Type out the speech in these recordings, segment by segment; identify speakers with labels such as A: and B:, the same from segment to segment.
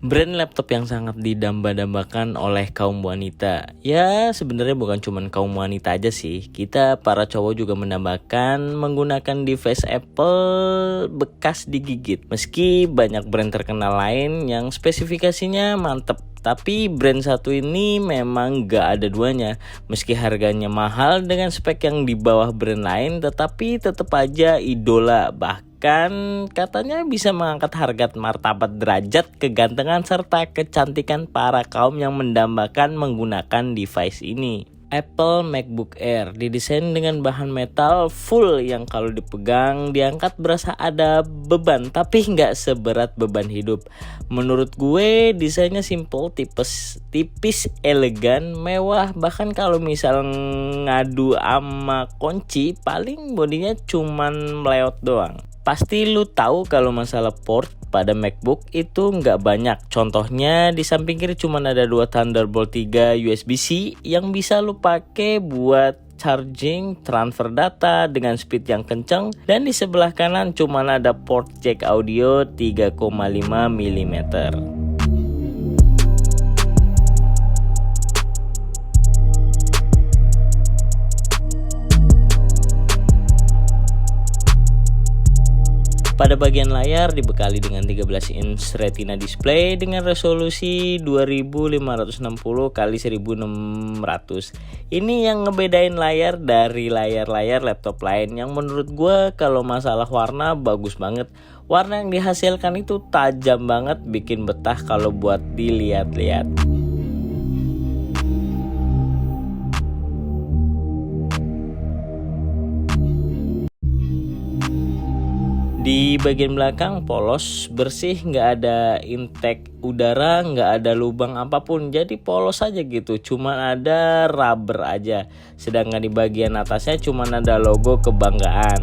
A: Brand laptop yang sangat didamba-dambakan oleh kaum wanita. Ya, sebenarnya bukan cuma kaum wanita aja sih. Kita para cowok juga mendambakan menggunakan device Apple bekas digigit. Meski banyak brand terkenal lain yang spesifikasinya mantep, tapi brand satu ini memang gak ada duanya. Meski harganya mahal dengan spek yang di bawah brand lain, tetapi tetap aja idola. Bahkan katanya bisa mengangkat harga martabat, derajat, kegantengan, serta kecantikan para kaum yang mendambakan menggunakan device ini. Apple MacBook Air didesain dengan bahan metal full yang kalau dipegang diangkat berasa ada beban, tapi nggak seberat beban hidup. Menurut gue desainnya simple, tipis, elegan, mewah. Bahkan kalau misal ngadu ama kunci, paling bodinya cuman meleot doang. Pasti lu tahu kalau masalah port pada MacBook itu nggak banyak. Contohnya di samping kiri cuma ada 2 Thunderbolt 3 USB-C yang bisa lu pakai buat charging, transfer data dengan speed yang kencang, dan di sebelah kanan cuma ada port jack audio 3,5 mm. Pada bagian layar dibekali dengan 13 inch retina display dengan resolusi 2560 x 1600. Ini yang ngebedain layar dari layar-layar laptop lain yang menurut gue kalau masalah warna bagus banget. Warna yang dihasilkan itu tajam banget, bikin betah kalau buat dilihat-lihat. Di bagian belakang polos, bersih, nggak ada intake udara, nggak ada lubang apapun, jadi polos aja gitu, cuman ada rubber aja. Sedangkan di bagian atasnya cuman ada logo kebanggaan.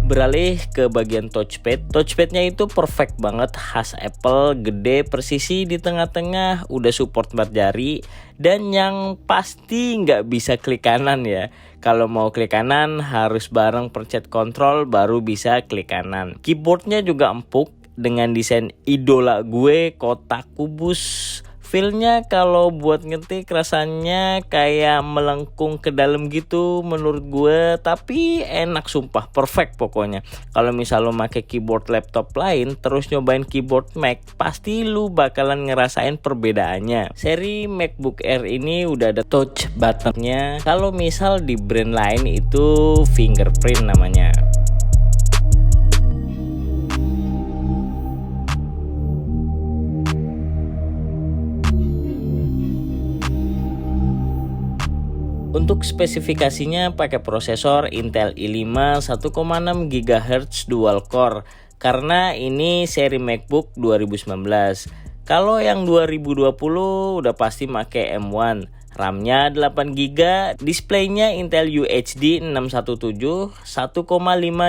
A: Beralih ke bagian touchpadnya itu perfect banget, khas Apple, gede, presisi di tengah-tengah, udah support 4 jari, dan yang pasti nggak bisa klik kanan ya. Kalau mau klik kanan harus bareng pencet kontrol baru bisa klik kanan. Keyboardnya juga empuk dengan desain idola gue, kotak kubus. Feelnya kalau buat ngetik rasanya kayak melengkung ke dalam gitu menurut gue, tapi enak sumpah, perfect pokoknya. Kalau misal lo pakai keyboard laptop lain terus nyobain keyboard Mac, pasti lu bakalan ngerasain perbedaannya. Seri MacBook Air ini udah ada touch buttonnya, kalau misal di brand lain itu fingerprint namanya. Untuk spesifikasinya pakai prosesor Intel i5 1,6 GHz dual core, karena ini seri MacBook 2019. Kalau yang 2020 udah pasti pakai M1. RAM-nya 8GB, displaynya Intel UHD 617 1,5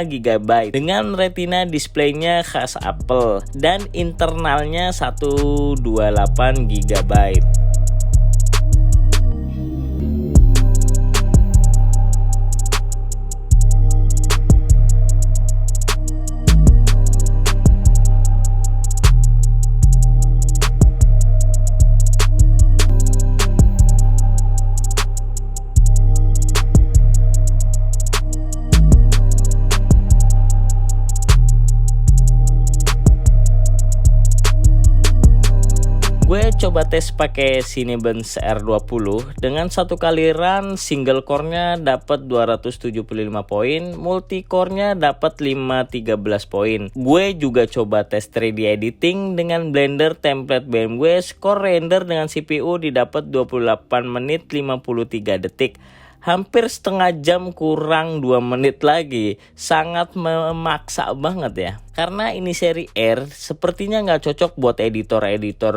A: GB dengan retina displaynya khas Apple, dan internalnya 128 GB. Gue coba tes pakai Cinebench R20 dengan satu kali run, single core-nya dapat 275 poin, multi core-nya dapat 513 poin. Gue juga coba tes 3D editing dengan Blender template BMW, skor render dengan CPU didapat 28 menit 53 detik. Hampir setengah jam kurang 2 menit lagi. Sangat memaksa banget ya. Karena ini seri Air, sepertinya nggak cocok buat editor-editor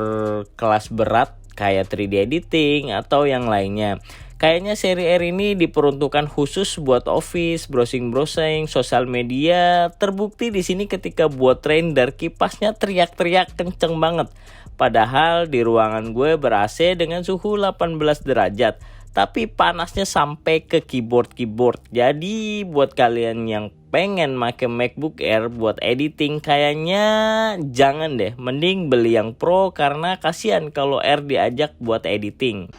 A: kelas berat kayak 3D editing atau yang lainnya. Kayaknya seri Air ini diperuntukkan khusus buat office, browsing, sosial media. Terbukti di sini ketika buat render kipasnya teriak-teriak kenceng banget. Padahal di ruangan gue ber-AC dengan suhu 18 derajat. Tapi panasnya sampai ke keyboard. Jadi buat kalian yang pengen make MacBook Air buat editing, kayaknya jangan deh, mending beli yang Pro karena kasihan kalau Air diajak buat editing.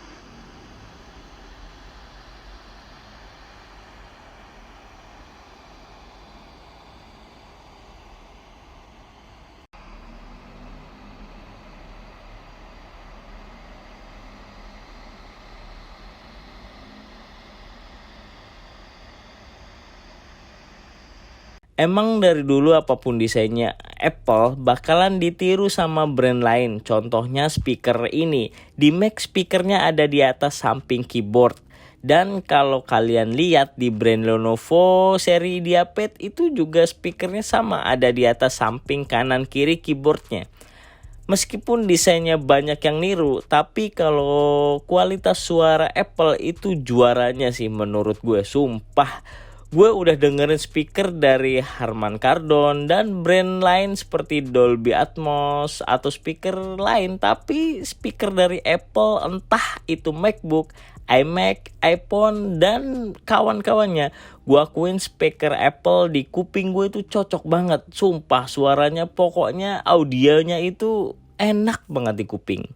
A: Emang dari dulu apapun desainnya Apple bakalan ditiru sama brand lain. Contohnya speaker ini. Di Mac speakernya ada di atas samping keyboard. Dan kalau kalian lihat di brand Lenovo seri Diapad itu juga speakernya sama, ada di atas samping kanan kiri keyboardnya. Meskipun desainnya banyak yang niru, tapi kalau kualitas suara Apple itu juaranya sih menurut gue, sumpah. Gue udah dengerin speaker dari Harman Kardon dan brand lain seperti Dolby Atmos atau speaker lain, tapi speaker dari Apple, entah itu MacBook, iMac, iPhone, dan kawan-kawannya, gue akuin speaker Apple di kuping gue itu cocok banget. Sumpah suaranya, pokoknya audionya itu enak banget di kuping.